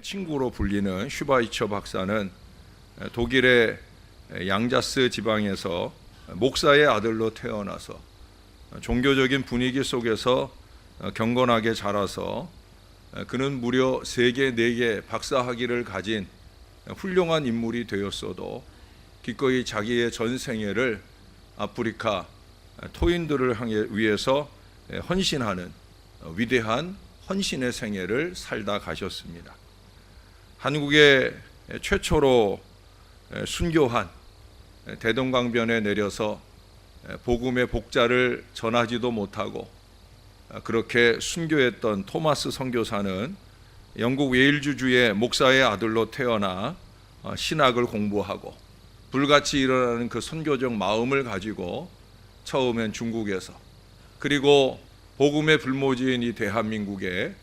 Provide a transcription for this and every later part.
친구로 불리는 슈바이처 박사는 독일의 양자스 지방에서 목사의 아들로 태어나서 종교적인 분위기 속에서 경건하게 자라서 그는 무려 3개, 4개 박사 학위를 가진 훌륭한 인물이 되었어도 기꺼이 자기의 전 생애를 아프리카 토인들을 위해서 헌신하는 위대한 헌신의 생애를 살다 가셨습니다. 한국에 최초로 순교한 대동강변에 내려서 복음의 복자를 전하지도 못하고 그렇게 순교했던 토마스 선교사는 영국 웨일즈주의 목사의 아들로 태어나 신학을 공부하고 불같이 일어나는 그 선교적 마음을 가지고 처음엔 중국에서 그리고 복음의 불모지인 이 대한민국의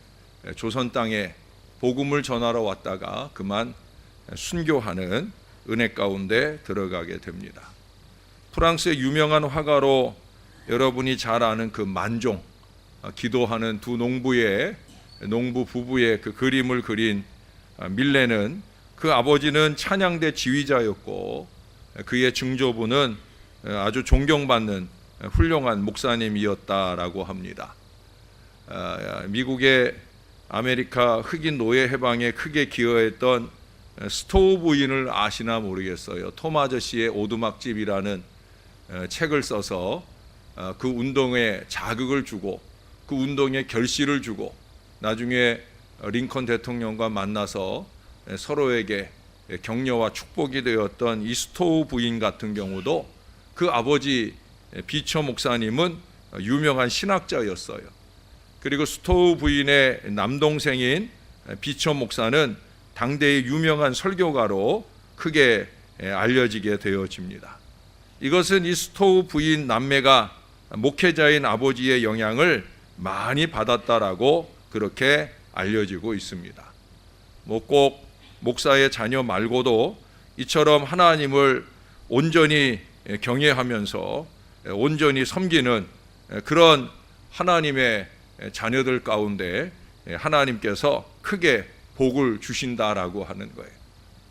조선 땅에 복음을 전하러 왔다가 그만 순교하는 은혜 가운데 들어가게 됩니다. 프랑스의 유명한 화가로 여러분이 잘 아는 그 만종, 기도하는 두 농부 부부의 그 그림을 그린 밀레는 그 아버지는 찬양대 지휘자였고 그의 증조부는 아주 존경받는 훌륭한 목사님이었다라고 합니다. 미국의 아메리카 흑인 노예 해방에 크게 기여했던 스토우 부인을 아시나 모르겠어요. 톰 아저씨의 오두막집이라는 책을 써서 그 운동에 자극을 주고 그 운동에 결실을 주고 나중에 링컨 대통령과 만나서 서로에게 격려와 축복이 되었던 이 스토우 부인 같은 경우도 그 아버지 비처 목사님은 유명한 신학자였어요. 그리고 스토우 부인의 남동생인 비처 목사는 당대의 유명한 설교가로 크게 알려지게 되어집니다. 이것은 이 스토우 부인 남매가 목회자인 아버지의 영향을 많이 받았다라고 그렇게 알려지고 있습니다. 꼭 목사의 자녀 말고도 이처럼 하나님을 온전히 경외하면서 온전히 섬기는 그런 하나님의 자녀들 가운데 하나님께서 크게 복을 주신다라고 하는 거예요.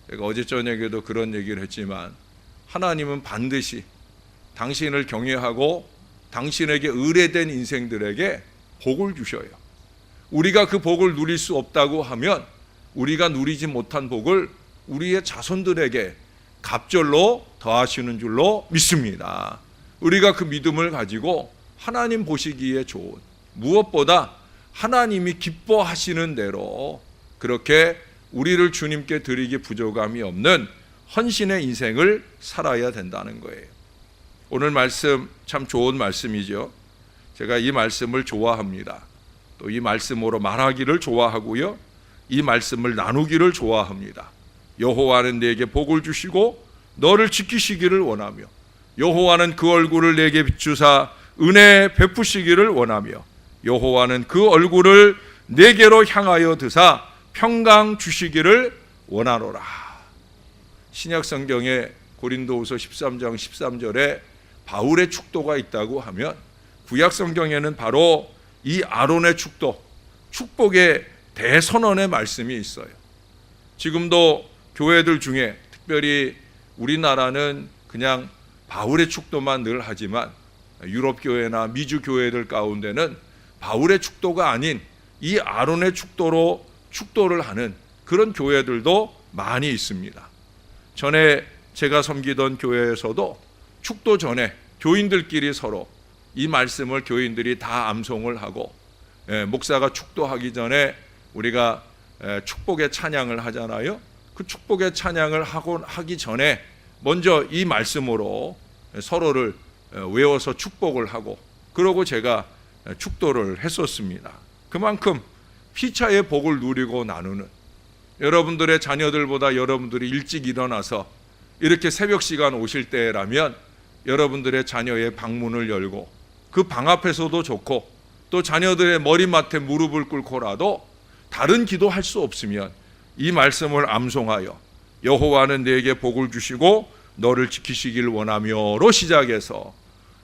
제가 어제 저녁에도 그런 얘기를 했지만 하나님은 반드시 당신을 경외하고 당신에게 의뢰된 인생들에게 복을 주셔요. 우리가 그 복을 누릴 수 없다고 하면 우리가 누리지 못한 복을 우리의 자손들에게 갑절로 더하시는 줄로 믿습니다. 우리가 그 믿음을 가지고 하나님 보시기에 좋은, 무엇보다 하나님이 기뻐하시는 대로 그렇게 우리를 주님께 드리기 부족함이 없는 헌신의 인생을 살아야 된다는 거예요. 오늘 말씀 참 좋은 말씀이죠. 제가 이 말씀을 좋아합니다. 또 이 말씀으로 말하기를 좋아하고요. 이 말씀을 나누기를 좋아합니다. 여호와는 내게 복을 주시고 너를 지키시기를 원하며 여호와는 그 얼굴을 내게 비추사 은혜 베푸시기를 원하며 여호와는 그 얼굴을 내게로 향하여 드사 평강 주시기를 원하노라. 신약 성경에 고린도후서 13장 13절에 바울의 축도가 있다고 하면 구약 성경에는 바로 이 아론의 축도, 축복의 대선언의 말씀이 있어요. 지금도 교회들 중에 특별히 우리나라는 그냥 바울의 축도만 늘 하지만 유럽 교회나 미주 교회들 가운데는 바울의 축도가 아닌 이 아론의 축도로 축도를 하는 그런 교회들도 많이 있습니다. 전에 제가 섬기던 교회에서도 축도 전에 교인들끼리 서로 이 말씀을 교인들이 다 암송을 하고 목사가 축도하기 전에 우리가 축복의 찬양을 하잖아요. 그 축복의 찬양을 하기 전에 먼저 이 말씀으로 서로를 외워서 축복을 하고 그러고 제가 축도를 했었습니다. 그만큼 피차의 복을 누리고 나누는 여러분들의 자녀들보다 여러분들이 일찍 일어나서 이렇게 새벽 시간 오실 때라면 여러분들의 자녀의 방문을 열고 그 방 앞에서도 좋고 또 자녀들의 머리맡에 무릎을 꿇고라도 다른 기도할 수 없으면 이 말씀을 암송하여 여호와는 내게 복을 주시고 너를 지키시길 원하며로 시작해서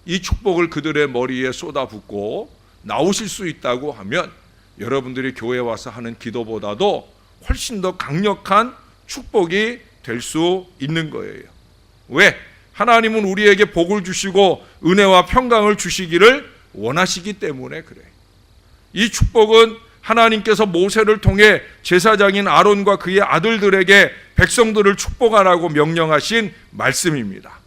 이 축복을 그들의 머리에 쏟아붓고 나오실 수 있다고 하면 여러분들이 교회 와서 하는 기도보다도 훨씬 더 강력한 축복이 될 수 있는 거예요. 왜? 하나님은 우리에게 복을 주시고 은혜와 평강을 주시기를 원하시기 때문에 그래요. 이 축복은 하나님께서 모세를 통해 제사장인 아론과 그의 아들들에게 백성들을 축복하라고 명령하신 말씀입니다.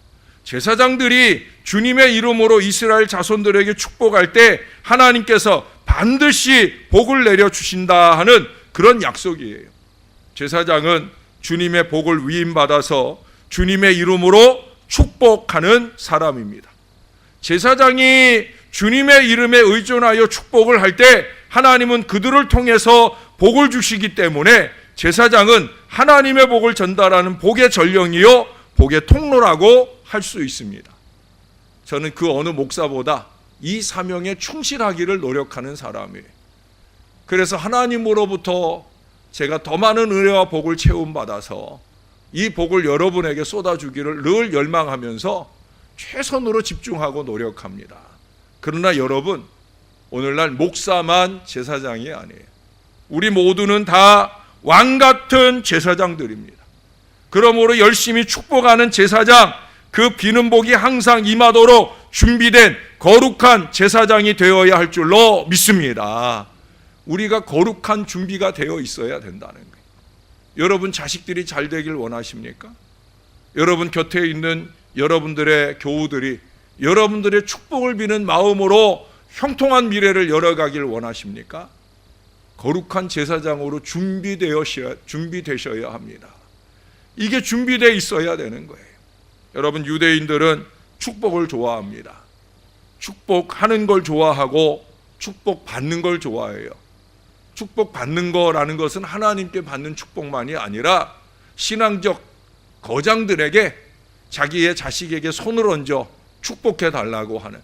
제사장들이 주님의 이름으로 이스라엘 자손들에게 축복할 때 하나님께서 반드시 복을 내려주신다 하는 그런 약속이에요. 제사장은 주님의 복을 위임받아서 주님의 이름으로 축복하는 사람입니다. 제사장이 주님의 이름에 의존하여 축복을 할 때 하나님은 그들을 통해서 복을 주시기 때문에 제사장은 하나님의 복을 전달하는 복의 전령이요 복의 통로라고 할 수 있습니다. 저는 그 어느 목사보다 이 사명에 충실하기를 노력하는 사람이에요. 그래서 하나님으로부터 제가 더 많은 은혜와 복을 채움받아서 이 복을 여러분에게 쏟아주기를 늘 열망하면서 최선으로 집중하고 노력합니다. 그러나 여러분, 오늘날 목사만 제사장이 아니에요. 우리 모두는 다 왕같은 제사장들입니다. 그러므로 열심히 축복하는 제사장, 그 비는 복이 항상 임하도록 준비된 거룩한 제사장이 되어야 할 줄로 믿습니다. 우리가 거룩한 준비가 되어 있어야 된다는 거예요. 여러분 자식들이 잘 되길 원하십니까? 여러분 곁에 있는 여러분들의 교우들이 여러분들의 축복을 비는 마음으로 형통한 미래를 열어가길 원하십니까? 거룩한 제사장으로 준비되셔야 합니다. 이게 준비되어 있어야 되는 거예요. 여러분, 유대인들은 축복을 좋아합니다. 축복하는 걸 좋아하고 축복받는 걸 좋아해요. 축복받는 거라는 것은 하나님께 받는 축복만이 아니라 신앙적 거장들에게 자기의 자식에게 손을 얹어 축복해 달라고 하는,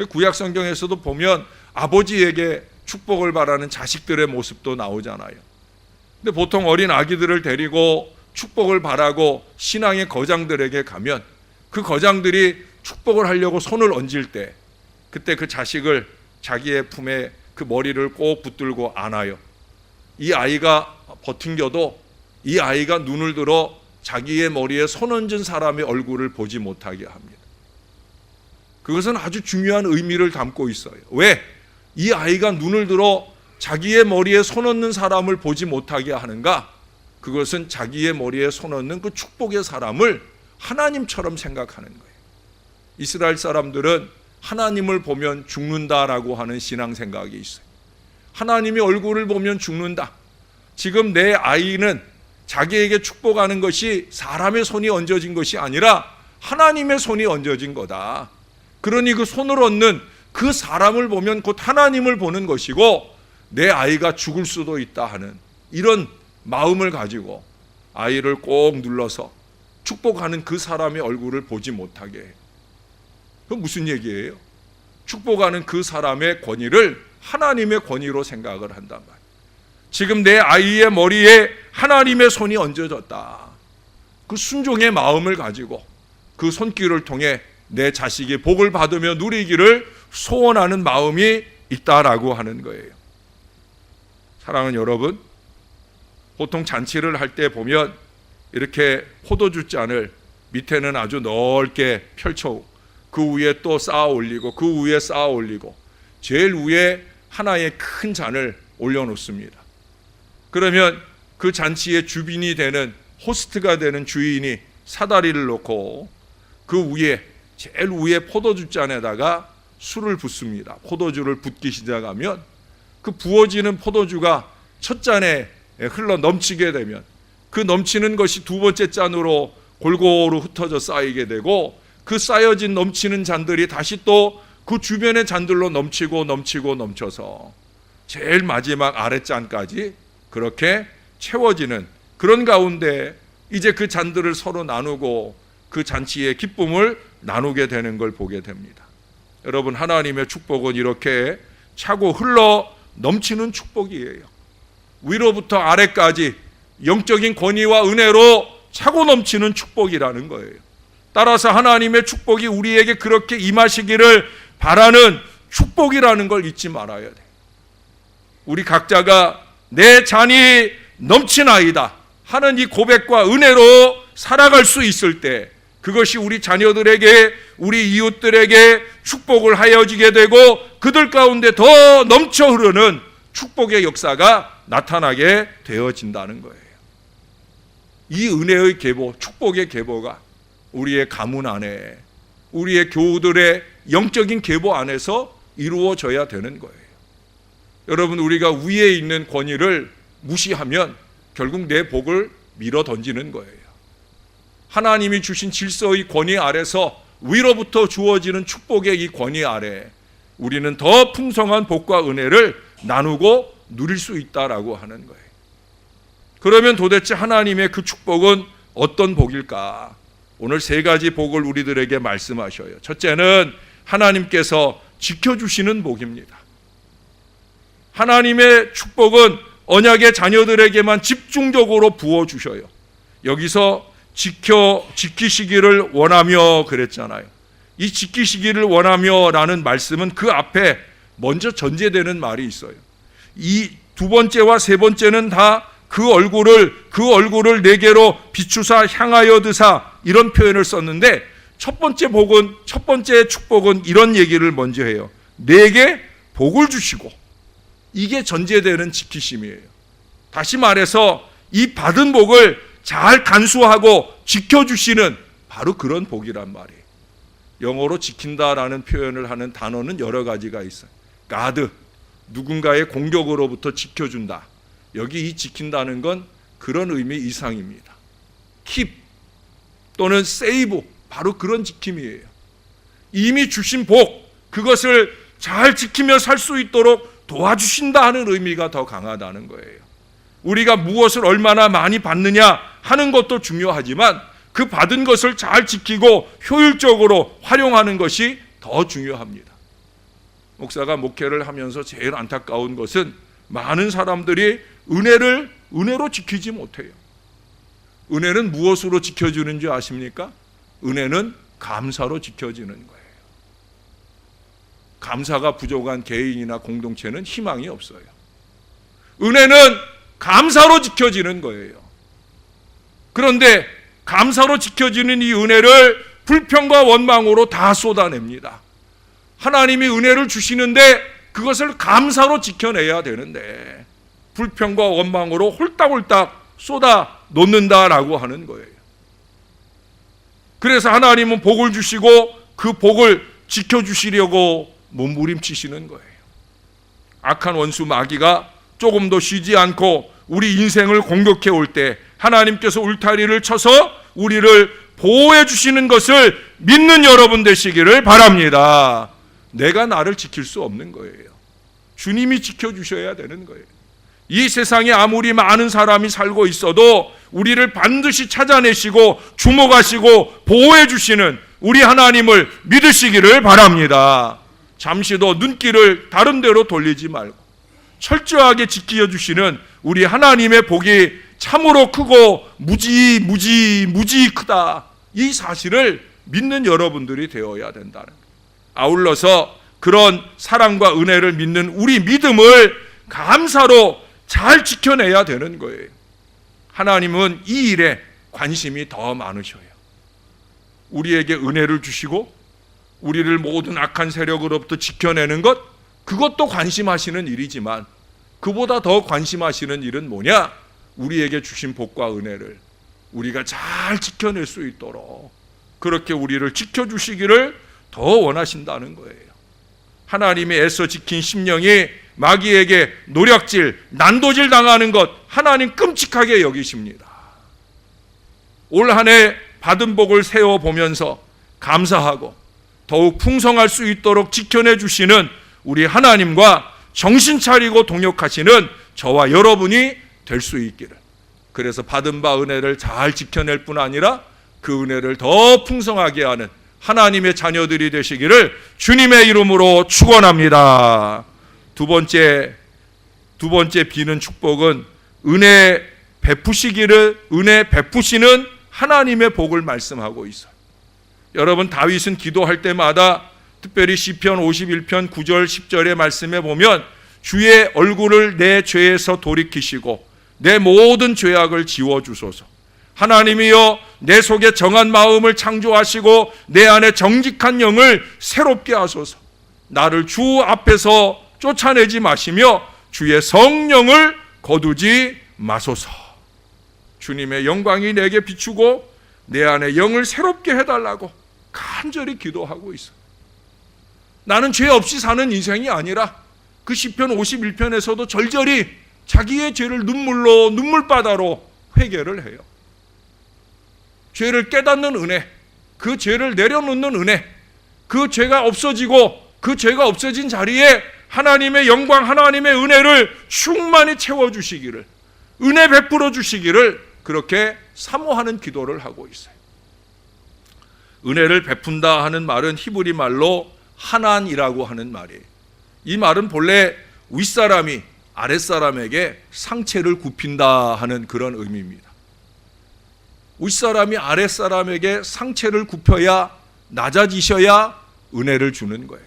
구약 성경에서도 보면 아버지에게 축복을 바라는 자식들의 모습도 나오잖아요. 근데 보통 어린 아기들을 데리고 축복을 바라고 신앙의 거장들에게 가면 그 거장들이 축복을 하려고 손을 얹을 때 그때 그 자식을 자기의 품에 그 머리를 꼭 붙들고 안아요. 이 아이가 버팅겨도 이 아이가 눈을 들어 자기의 머리에 손 얹은 사람의 얼굴을 보지 못하게 합니다. 그것은 아주 중요한 의미를 담고 있어요. 왜? 이 아이가 눈을 들어 자기의 머리에 손 얹는 사람을 보지 못하게 하는가? 그것은 자기의 머리에 손 얹는 그 축복의 사람을 하나님처럼 생각하는 거예요. 이스라엘 사람들은 하나님을 보면 죽는다라고 하는 신앙 생각이 있어요. 하나님의 얼굴을 보면 죽는다. 지금 내 아이는 자기에게 축복하는 것이 사람의 손이 얹어진 것이 아니라 하나님의 손이 얹어진 거다. 그러니 그 손을 얹는 그 사람을 보면 곧 하나님을 보는 것이고 내 아이가 죽을 수도 있다 하는 이런 마음을 가지고 아이를 꼭 눌러서 축복하는 그 사람의 얼굴을 보지 못하게 해요. 그건 무슨 얘기예요? 축복하는 그 사람의 권위를 하나님의 권위로 생각을 한단 말이에요. 지금 내 아이의 머리에 하나님의 손이 얹어졌다. 그 순종의 마음을 가지고 그 손길을 통해 내 자식이 복을 받으며 누리기를 소원하는 마음이 있다라고 하는 거예요. 사랑하는 여러분, 보통 잔치를 할 때 보면 이렇게 포도주 잔을 밑에는 아주 넓게 펼쳐 그 위에 또 쌓아 올리고 그 위에 쌓아 올리고 제일 위에 하나의 큰 잔을 올려놓습니다. 그러면 그 잔치의 주빈이 되는 호스트가 되는 주인이 사다리를 놓고 그 위에 제일 위에 포도주 잔에다가 술을 붓습니다. 포도주를 붓기 시작하면 그 부어지는 포도주가 첫 잔에 흘러 넘치게 되면 그 넘치는 것이 두 번째 잔으로 골고루 흩어져 쌓이게 되고 그 쌓여진 넘치는 잔들이 다시 또 그 주변의 잔들로 넘치고 넘쳐서 제일 마지막 아랫잔까지 그렇게 채워지는 그런 가운데 이제 그 잔들을 서로 나누고 그 잔치의 기쁨을 나누게 되는 걸 보게 됩니다. 여러분, 하나님의 축복은 이렇게 차고 흘러 넘치는 축복이에요. 위로부터 아래까지 영적인 권위와 은혜로 차고 넘치는 축복이라는 거예요. 따라서 하나님의 축복이 우리에게 그렇게 임하시기를 바라는 축복이라는 걸 잊지 말아야 돼요. 우리 각자가 내 잔이 넘치나이다 하는 이 고백과 은혜로 살아갈 수 있을 때 그것이 우리 자녀들에게, 우리 이웃들에게 축복을 하여지게 되고 그들 가운데 더 넘쳐 흐르는 축복의 역사가 나타나게 되어진다는 거예요. 이 은혜의 계보, 축복의 계보가 우리의 가문 안에, 우리의 교우들의 영적인 계보 안에서 이루어져야 되는 거예요. 여러분, 우리가 위에 있는 권위를 무시하면 결국 내 복을 밀어 던지는 거예요. 하나님이 주신 질서의 권위 아래서 위로부터 주어지는 축복의 이 권위 아래 우리는 더 풍성한 복과 은혜를 나누고 누릴 수 있다라고 하는 거예요. 그러면 도대체 하나님의 그 축복은 어떤 복일까? 오늘 세 가지 복을 우리들에게 말씀하셔요. 첫째는 하나님께서 지켜주시는 복입니다. 하나님의 축복은 언약의 자녀들에게만 집중적으로 부어주셔요. 여기서 지키시기를 원하며 그랬잖아요. 이 지키시기를 원하며 라는 말씀은 그 앞에 먼저 전제되는 말이 있어요. 이 두 번째와 세 번째는 다 그 얼굴을 내게로 비추사 향하여 드사 이런 표현을 썼는데 첫 번째 축복은 이런 얘기를 먼저 해요. 내게 복을 주시고, 이게 전제되는 지키심이에요. 다시 말해서 이 받은 복을 잘 간수하고 지켜주시는 바로 그런 복이란 말이에요. 영어로 지킨다라는 표현을 하는 단어는 여러 가지가 있어요. 가드, 누군가의 공격으로부터 지켜준다. 여기 이 지킨다는 건 그런 의미 이상입니다. keep 또는 save, 바로 그런 지킴이에요. 이미 주신 복, 그것을 잘 지키며 살 수 있도록 도와주신다 하는 의미가 더 강하다는 거예요. 우리가 무엇을 얼마나 많이 받느냐 하는 것도 중요하지만 그 받은 것을 잘 지키고 효율적으로 활용하는 것이 더 중요합니다. 목사가 목회를 하면서 제일 안타까운 것은 많은 사람들이 은혜로 지키지 못해요. 은혜는 무엇으로 지켜주는 줄 아십니까? 은혜는 감사로 지켜지는 거예요. 감사가 부족한 개인이나 공동체는 희망이 없어요. 은혜는 감사로 지켜지는 거예요. 그런데 감사로 지켜지는 이 은혜를 불평과 원망으로 다 쏟아냅니다. 하나님이 은혜를 주시는데 그것을 감사로 지켜내야 되는데 불평과 원망으로 홀딱홀딱 쏟아 놓는다라고 하는 거예요. 그래서 하나님은 복을 주시고 그 복을 지켜주시려고 몸부림치시는 거예요. 악한 원수 마귀가 조금 더 쉬지 않고 우리 인생을 공격해 올 때 하나님께서 울타리를 쳐서 우리를 보호해 주시는 것을 믿는 여러분 되시기를 바랍니다. 내가 나를 지킬 수 없는 거예요. 주님이 지켜주셔야 되는 거예요. 이 세상에 아무리 많은 사람이 살고 있어도 우리를 반드시 찾아내시고 주목하시고 보호해 주시는 우리 하나님을 믿으시기를 바랍니다. 잠시도 눈길을 다른 데로 돌리지 말고 철저하게 지켜주시는 우리 하나님의 복이 참으로 크고 무지 크다. 이 사실을 믿는 여러분들이 되어야 된다는 거예요. 아울러서 그런 사랑과 은혜를 믿는 우리 믿음을 감사로 잘 지켜내야 되는 거예요. 하나님은 이 일에 관심이 더 많으셔요. 우리에게 은혜를 주시고 우리를 모든 악한 세력으로부터 지켜내는 것, 그것도 관심하시는 일이지만 그보다 더 관심하시는 일은 뭐냐? 우리에게 주신 복과 은혜를 우리가 잘 지켜낼 수 있도록 그렇게 우리를 지켜주시기를 더 원하신다는 거예요. 하나님이 애써 지킨 심령이 마귀에게 노략질, 난도질 당하는 것 하나님 끔찍하게 여기십니다. 올 한 해 받은 복을 세워보면서 감사하고 더욱 풍성할 수 있도록 지켜내 주시는 우리 하나님과 정신 차리고 동역하시는 저와 여러분이 될 수 있기를, 그래서 받은 바 은혜를 잘 지켜낼 뿐 아니라 그 은혜를 더 풍성하게 하는 하나님의 자녀들이 되시기를 주님의 이름으로 축원합니다. 두 번째 비는 축복은 은혜 베푸시는 하나님의 복을 말씀하고 있어요. 여러분, 다윗은 기도할 때마다 특별히 시편 51편 9절 10절의 말씀에 보면 주의 얼굴을 내 죄에서 돌이키시고 내 모든 죄악을 지워주소서. 하나님이여, 내 속에 정한 마음을 창조하시고 내 안에 정직한 영을 새롭게 하소서. 나를 주 앞에서 쫓아내지 마시며 주의 성령을 거두지 마소서. 주님의 영광이 내게 비추고 내 안에 영을 새롭게 해달라고 간절히 기도하고 있어요. 나는 죄 없이 사는 인생이 아니라 그 시편 51편에서도 절절히 자기의 죄를 눈물바다로 회개를 해요. 죄를 깨닫는 은혜, 그 죄를 내려놓는 은혜, 그 죄가 없어지고 그 죄가 없어진 자리에 하나님의 영광, 하나님의 은혜를 충만히 채워주시기를, 은혜 베풀어 주시기를 그렇게 사모하는 기도를 하고 있어요. 은혜를 베푼다 하는 말은 히브리 말로 하난이라고 하는 말이에요. 이 말은 본래 윗사람이 아랫사람에게 상체를 굽힌다 하는 그런 의미입니다. 윗사람이 아랫사람에게 상체를 굽혀야, 낮아지셔야 은혜를 주는 거예요.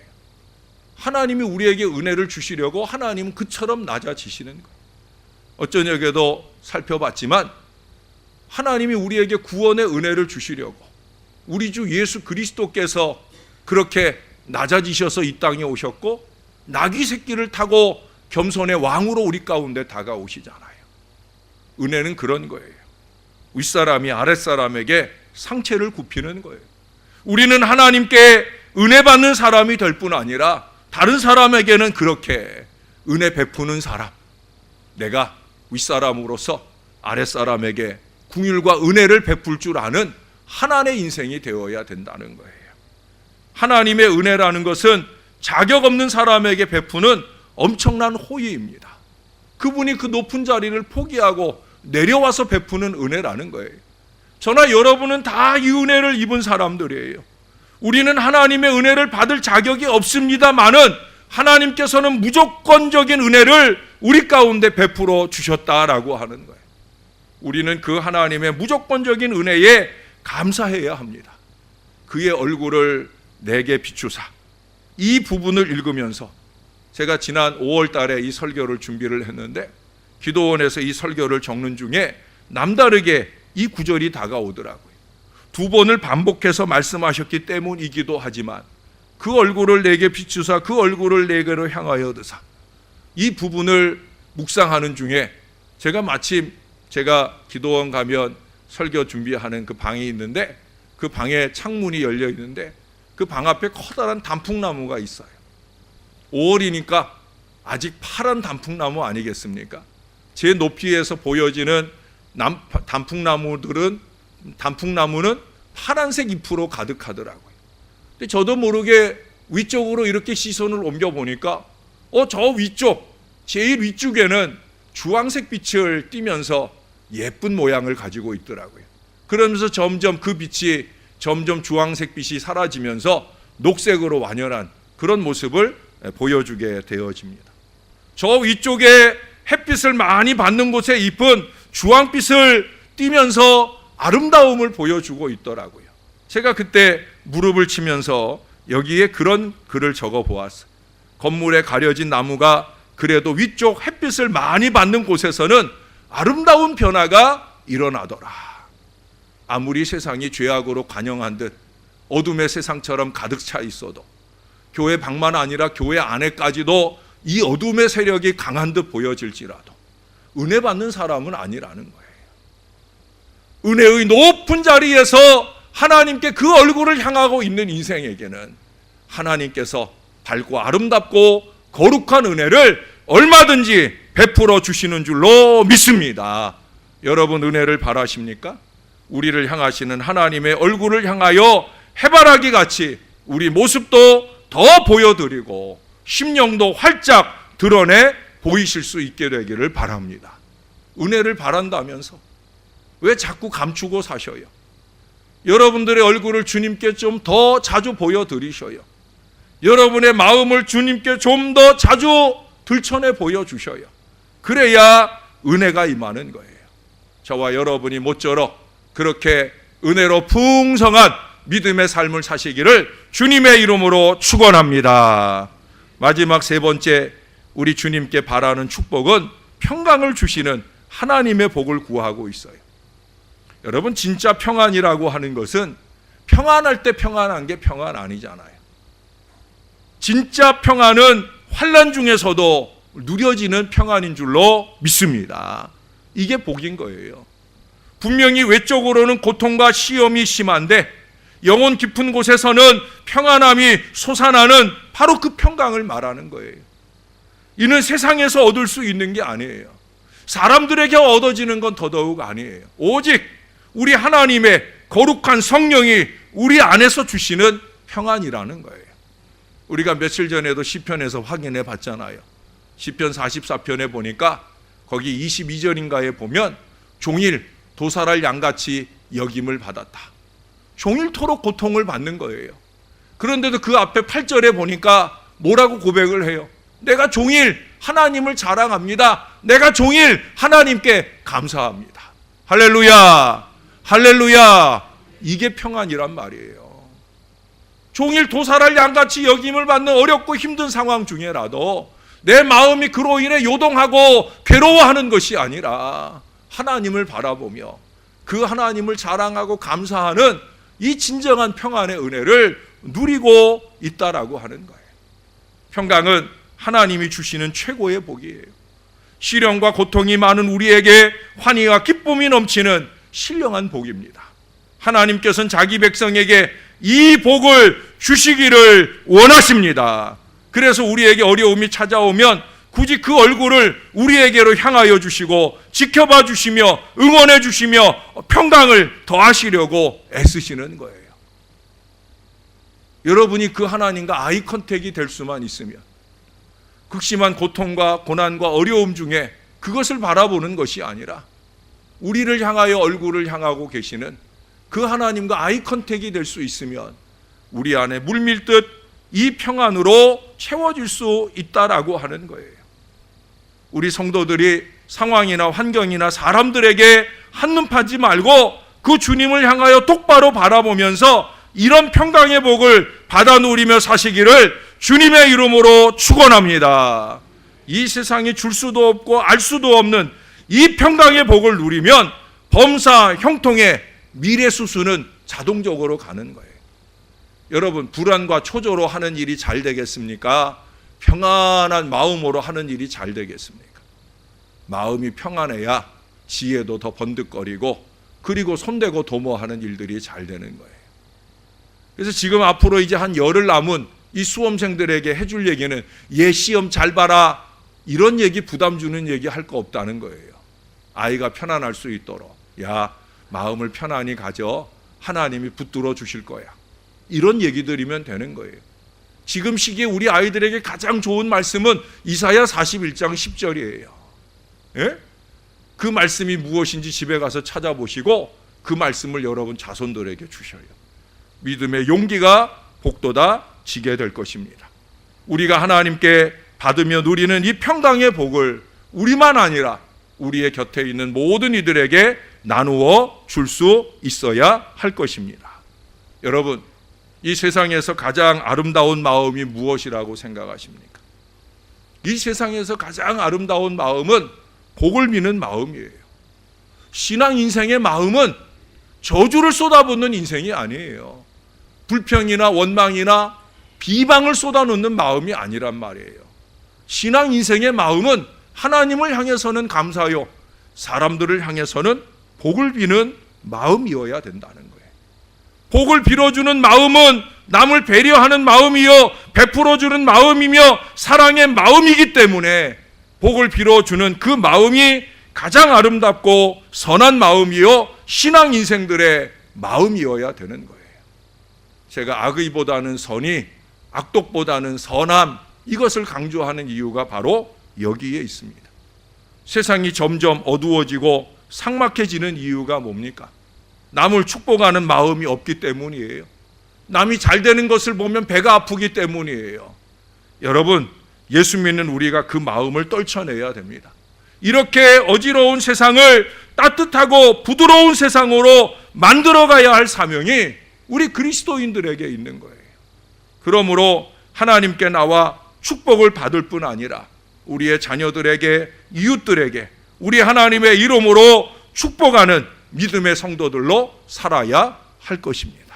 하나님이 우리에게 은혜를 주시려고 하나님은 그처럼 낮아지시는 거예요. 어쩌냐에도 살펴봤지만 하나님이 우리에게 구원의 은혜를 주시려고 우리 주 예수 그리스도께서 그렇게 낮아지셔서 이 땅에 오셨고 나귀 새끼를 타고 겸손의 왕으로 우리 가운데 다가오시잖아요. 은혜는 그런 거예요. 윗사람이 아랫사람에게 상체를 굽히는 거예요. 우리는 하나님께 은혜 받는 사람이 될 뿐 아니라 다른 사람에게는 그렇게 은혜 베푸는 사람, 내가 윗사람으로서 아랫사람에게 긍휼과 은혜를 베풀 줄 아는 하나님의 인생이 되어야 된다는 거예요. 하나님의 은혜라는 것은 자격 없는 사람에게 베푸는 엄청난 호의입니다. 그분이 그 높은 자리를 포기하고 내려와서 베푸는 은혜라는 거예요. 저나 여러분은 다 이 은혜를 입은 사람들이에요. 우리는 하나님의 은혜를 받을 자격이 없습니다마는 하나님께서는 무조건적인 은혜를 우리 가운데 베풀어 주셨다라고 하는 거예요. 우리는 그 하나님의 무조건적인 은혜에 감사해야 합니다. 그의 얼굴을 내게 비추사. 이 부분을 읽으면서 제가 지난 5월 달에 이 설교를 준비를 했는데 기도원에서 이 설교를 적는 중에 남다르게 이 구절이 다가오더라고요. 두 번을 반복해서 말씀하셨기 때문이기도 하지만 그 얼굴을 내게 비추사 그 얼굴을 내게로 향하여 드사. 이 부분을 묵상하는 중에 제가 마침 제가 기도원 가면 설교 준비하는 그 방이 있는데 그 방에 창문이 열려 있는데 그 방 앞에 커다란 단풍나무가 있어요. 5월이니까 아직 파란 단풍나무 아니겠습니까? 제 높이에서 보여지는 단풍나무는 파란색 잎으로 가득하더라고요. 근데 저도 모르게 위쪽으로 이렇게 시선을 옮겨보니까 저 위쪽, 제일 위쪽에는 주황색 빛을 띠면서 예쁜 모양을 가지고 있더라고요. 그러면서 점점 그 빛이 점점 주황색 빛이 사라지면서 녹색으로 완연한 그런 모습을 보여주게 되어집니다. 저 위쪽에 햇빛을 많이 받는 곳에 잎은 주황빛을 띠면서 아름다움을 보여주고 있더라고요. 제가 그때 무릎을 치면서 여기에 그런 글을 적어 보았어요. 건물에 가려진 나무가 그래도 위쪽 햇빛을 많이 받는 곳에서는 아름다운 변화가 일어나더라. 아무리 세상이 죄악으로 관영한 듯 어둠의 세상처럼 가득 차 있어도 교회 밖만 아니라 교회 안에까지도 이 어둠의 세력이 강한 듯 보여질지라도 은혜 받는 사람은 아니라는 거예요. 은혜의 높은 자리에서 하나님께 그 얼굴을 향하고 있는 인생에게는 하나님께서 밝고 아름답고 거룩한 은혜를 얼마든지 베풀어 주시는 줄로 믿습니다. 여러분 은혜를 바라십니까? 우리를 향하시는 하나님의 얼굴을 향하여 해바라기 같이 우리 모습도 더 보여드리고 심령도 활짝 드러내 보이실 수 있게 되기를 바랍니다. 은혜를 바란다면서 왜 자꾸 감추고 사셔요? 여러분들의 얼굴을 주님께 좀 더 자주 보여드리셔요. 여러분의 마음을 주님께 좀 더 자주 들춰내 보여주셔요. 그래야 은혜가 임하는 거예요. 저와 여러분이 모쪼록 그렇게 은혜로 풍성한 믿음의 삶을 사시기를 주님의 이름으로 축원합니다. 마지막 세 번째 우리 주님께 바라는 축복은 평강을 주시는 하나님의 복을 구하고 있어요. 여러분, 진짜 평안이라고 하는 것은 평안할 때 평안한 게 평안 아니잖아요. 진짜 평안은 환난 중에서도 누려지는 평안인 줄로 믿습니다. 이게 복인 거예요. 분명히 외적으로는 고통과 시험이 심한데 영혼 깊은 곳에서는 평안함이 솟아나는 바로 그 평강을 말하는 거예요. 이는 세상에서 얻을 수 있는 게 아니에요. 사람들에게 얻어지는 건 더더욱 아니에요. 오직 우리 하나님의 거룩한 성령이 우리 안에서 주시는 평안이라는 거예요. 우리가 며칠 전에도 시편에서 확인해 봤잖아요. 시편 44편에 보니까 거기 22절인가에 보면 종일 도살할 양같이 여김을 받았다. 종일토록 고통을 받는 거예요. 그런데도 그 앞에 8절에 보니까 뭐라고 고백을 해요? 내가 종일 하나님을 자랑합니다. 내가 종일 하나님께 감사합니다. 할렐루야, 할렐루야. 이게 평안이란 말이에요. 종일 도살할 양같이 여김을 받는 어렵고 힘든 상황 중에라도 내 마음이 그로 인해 요동하고 괴로워하는 것이 아니라 하나님을 바라보며 그 하나님을 자랑하고 감사하는 이 진정한 평안의 은혜를 누리고 있다라고 하는 거예요. 평강은 하나님이 주시는 최고의 복이에요. 시련과 고통이 많은 우리에게 환희와 기쁨이 넘치는 신령한 복입니다. 하나님께서는 자기 백성에게 이 복을 주시기를 원하십니다. 그래서 우리에게 어려움이 찾아오면 굳이 그 얼굴을 우리에게로 향하여 주시고 지켜봐 주시며 응원해 주시며 평강을 더하시려고 애쓰시는 거예요. 여러분이 그 하나님과 아이 컨택이 될 수만 있으면 극심한 고통과 고난과 어려움 중에 그것을 바라보는 것이 아니라 우리를 향하여 얼굴을 향하고 계시는 그 하나님과 아이 컨택이 될 수 있으면 우리 안에 물밀듯 이 평안으로 채워질 수 있다라고 하는 거예요. 우리 성도들이 상황이나 환경이나 사람들에게 한눈 파지 말고 그 주님을 향하여 똑바로 바라보면서 이런 평강의 복을 받아 누리며 사시기를 주님의 이름으로 축원합니다. 이 세상이 줄 수도 없고 알 수도 없는 이 평강의 복을 누리면 범사 형통의 미래 수수는 자동적으로 가는 거예요. 여러분, 불안과 초조로 하는 일이 잘 되겠습니까? 평안한 마음으로 하는 일이 잘 되겠습니까? 마음이 평안해야 지혜도 더 번득거리고 그리고 손대고 도모하는 일들이 잘 되는 거예요. 그래서 지금 앞으로 이제 한 열흘 남은 이 수험생들에게 해줄 얘기는 시험 잘 봐라 이런 얘기 부담 주는 얘기 할 거 없다는 거예요. 아이가 편안할 수 있도록 마음을 편안히 가져 하나님이 붙들어 주실 거야. 이런 얘기들이면 되는 거예요. 지금 시기에 우리 아이들에게 가장 좋은 말씀은 이사야 41장 10절이에요. 예? 그 말씀이 무엇인지 집에 가서 찾아보시고 그 말씀을 여러분 자손들에게 주셔요. 믿음의 용기가 복돋아 지게 될 것입니다. 우리가 하나님께 받으며 누리는 이 평강의 복을 우리만 아니라 우리의 곁에 있는 모든 이들에게 나누어 줄 수 있어야 할 것입니다. 여러분, 이 세상에서 가장 아름다운 마음이 무엇이라고 생각하십니까? 이 세상에서 가장 아름다운 마음은 복을 미는 마음이에요. 신앙 인생의 마음은 저주를 쏟아붓는 인생이 아니에요. 불평이나 원망이나 비방을 쏟아놓는 마음이 아니란 말이에요. 신앙 인생의 마음은 하나님을 향해서는 감사요, 사람들을 향해서는 복을 비는 마음이어야 된다는 거예요. 복을 빌어주는 마음은 남을 배려하는 마음이요 베풀어주는 마음이며 사랑의 마음이기 때문에 복을 빌어주는 그 마음이 가장 아름답고 선한 마음이요 신앙 인생들의 마음이어야 되는 거예요. 제가 악의보다는 선이, 악독보다는 선함, 이것을 강조하는 이유가 바로 여기에 있습니다. 세상이 점점 어두워지고 삭막해지는 이유가 뭡니까? 남을 축복하는 마음이 없기 때문이에요. 남이 잘 되는 것을 보면 배가 아프기 때문이에요. 여러분, 예수 믿는 우리가 그 마음을 떨쳐내야 됩니다. 이렇게 어지러운 세상을 따뜻하고 부드러운 세상으로 만들어가야 할 사명이 우리 그리스도인들에게 있는 거예요. 그러므로 하나님께 나와 축복을 받을 뿐 아니라 우리의 자녀들에게, 이웃들에게, 우리 하나님의 이름으로 축복하는 믿음의 성도들로 살아야 할 것입니다.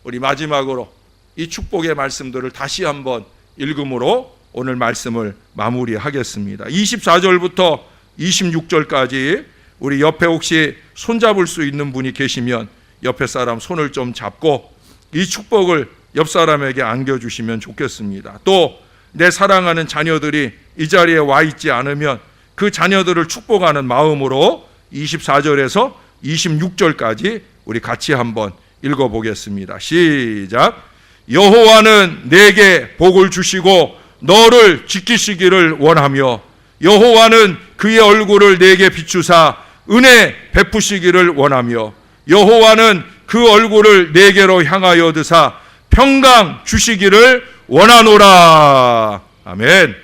우리 마지막으로 이 축복의 말씀들을 다시 한번 읽음으로 오늘 말씀을 마무리하겠습니다. 24절부터 26절까지 우리 옆에 혹시 손잡을 수 있는 분이 계시면 옆에 사람 손을 좀 잡고 이 축복을 옆 사람에게 안겨주시면 좋겠습니다. 또 내 사랑하는 자녀들이 이 자리에 와 있지 않으면 그 자녀들을 축복하는 마음으로 24절에서 26절까지 우리 같이 한번 읽어보겠습니다. 시작. 여호와는 내게 복을 주시고 너를 지키시기를 원하며 여호와는 그의 얼굴을 내게 비추사 은혜 베푸시기를 원하며 여호와는 그 얼굴을 내게로 향하여 드사 평강 주시기를 원하노라. 아멘.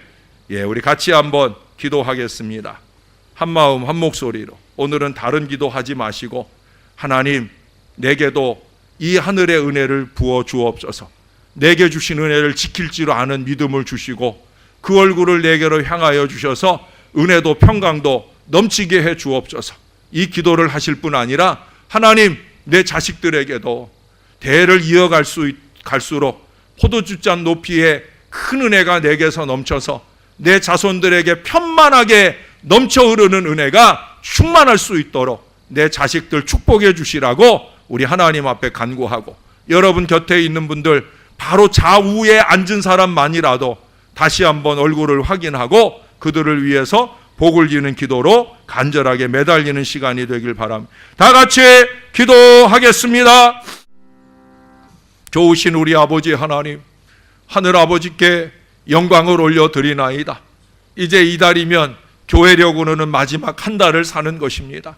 예, 우리 같이 한번 기도하겠습니다. 한 마음 한 목소리로. 오늘은 다른 기도하지 마시고 하나님, 내게도 이 하늘의 은혜를 부어 주옵소서. 내게 주신 은혜를 지킬 줄 아는 믿음을 주시고 그 얼굴을 내게로 향하여 주셔서 은혜도 평강도 넘치게 해 주옵소서. 이 기도를 하실 뿐 아니라 하나님, 내 자식들에게도 대를 갈수록 포도주잔 높이에 큰 은혜가 내게서 넘쳐서 내 자손들에게 편만하게 넘쳐 흐르는 은혜가 충만할 수 있도록 내 자식들 축복해 주시라고 우리 하나님 앞에 간구하고, 여러분 곁에 있는 분들 바로 좌우에 앉은 사람만이라도 다시 한번 얼굴을 확인하고 그들을 위해서 복을 지는 기도로 간절하게 매달리는 시간이 되길 바랍니다. 다 같이 기도하겠습니다. 좋으신 우리 아버지 하나님, 하늘 아버지께 영광을 올려드리나이다. 이제 이달이면 교회력으로는 마지막 한 달을 사는 것입니다.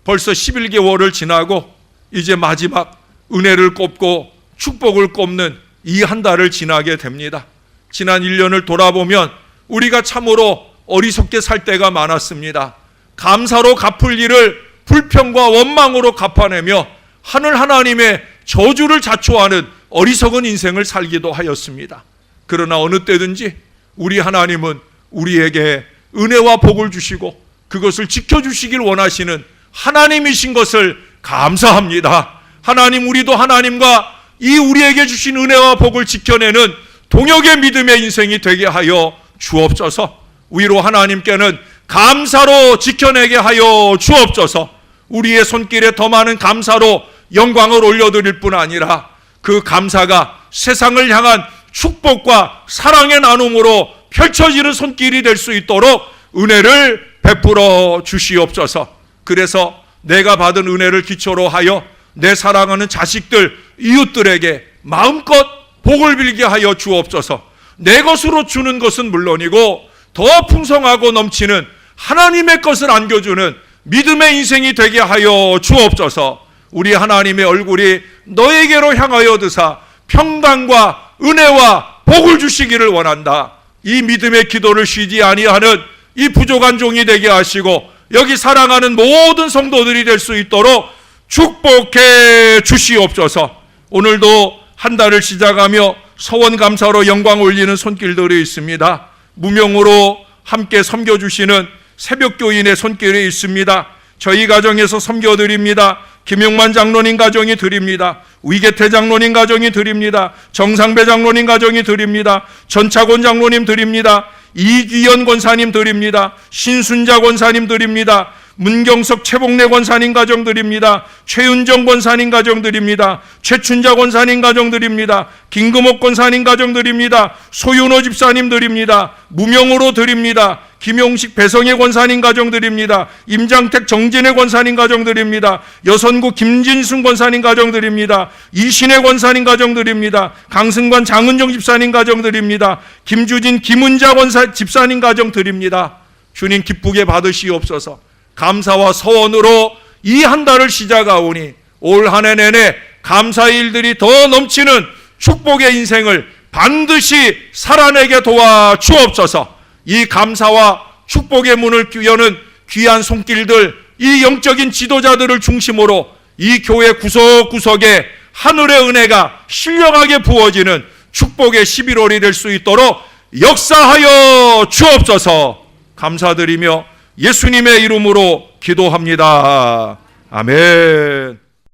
벌써 11개월을 지나고 이제 마지막 은혜를 꼽고 축복을 꼽는 이 한 달을 지나게 됩니다. 지난 1년을 돌아보면 우리가 참으로 어리석게 살 때가 많았습니다. 감사로 갚을 일을 불평과 원망으로 갚아내며 하늘 하나님의 저주를 자초하는 어리석은 인생을 살기도 하였습니다. 그러나 어느 때든지 우리 하나님은 우리에게 은혜와 복을 주시고 그것을 지켜주시길 원하시는 하나님이신 것을 감사합니다. 하나님, 우리도 하나님과 이 우리에게 주신 은혜와 복을 지켜내는 동역의 믿음의 인생이 되게 하여 주옵소서. 위로 하나님께는 감사로 지켜내게 하여 주옵소서. 우리의 손길에 더 많은 감사로 영광을 올려드릴 뿐 아니라 그 감사가 세상을 향한 축복과 사랑의 나눔으로 펼쳐지는 손길이 될 수 있도록 은혜를 베풀어 주시옵소서. 그래서 내가 받은 은혜를 기초로 하여 내 사랑하는 자식들, 이웃들에게 마음껏 복을 빌게 하여 주옵소서. 내 것으로 주는 것은 물론이고 더 풍성하고 넘치는 하나님의 것을 안겨주는 믿음의 인생이 되게 하여 주옵소서. 우리 하나님의 얼굴이 너에게로 향하여 드사 평강과 은혜와 복을 주시기를 원한다. 이 믿음의 기도를 쉬지 아니하는 이 부족한 종이 되게 하시고 여기 사랑하는 모든 성도들이 될 수 있도록 축복해 주시옵소서. 오늘도 한 달을 시작하며 서원 감사로 영광 올리는 손길들이 있습니다. 무명으로 함께 섬겨주시는 새벽교인의 손길이 있습니다. 저희 가정에서 섬겨드립니다. 김용만 장로님 가정이 드립니다. 위계태 장로님 가정이 드립니다. 정상배 장로님 가정이 드립니다. 전차권 장로님 드립니다. 이귀연 권사님 드립니다. 신순자 권사님 드립니다. 문경석 최복래 권사님 가정 드립니다. 최윤정 권사님 가정 드립니다. 최춘자 권사님 가정 드립니다. 김금옥 권사님 가정 드립니다. 소윤호 집사님 드립니다. 무명으로 드립니다. 김용식 배성애 권사님 가정 드립니다. 임장택 정진애 권사님 가정 드립니다. 여선구 김진순 권사님 가정 드립니다. 이신혜 권사님 가정 드립니다. 강승관 장은정 집사님 가정 드립니다. 김주진 김은자 집사님 가정 드립니다. 주님 기쁘게 받으시옵소서. 감사와 서원으로 이 한 달을 시작하오니 올 한 해 내내 감사의 일들이 더 넘치는 축복의 인생을 반드시 살아내게 도와 주옵소서. 이 감사와 축복의 문을 여는 귀한 손길들, 이 영적인 지도자들을 중심으로 이 교회 구석구석에 하늘의 은혜가 신령하게 부어지는 축복의 11월이 될 수 있도록 역사하여 주옵소서. 감사드리며 예수님의 이름으로 기도합니다. 아멘.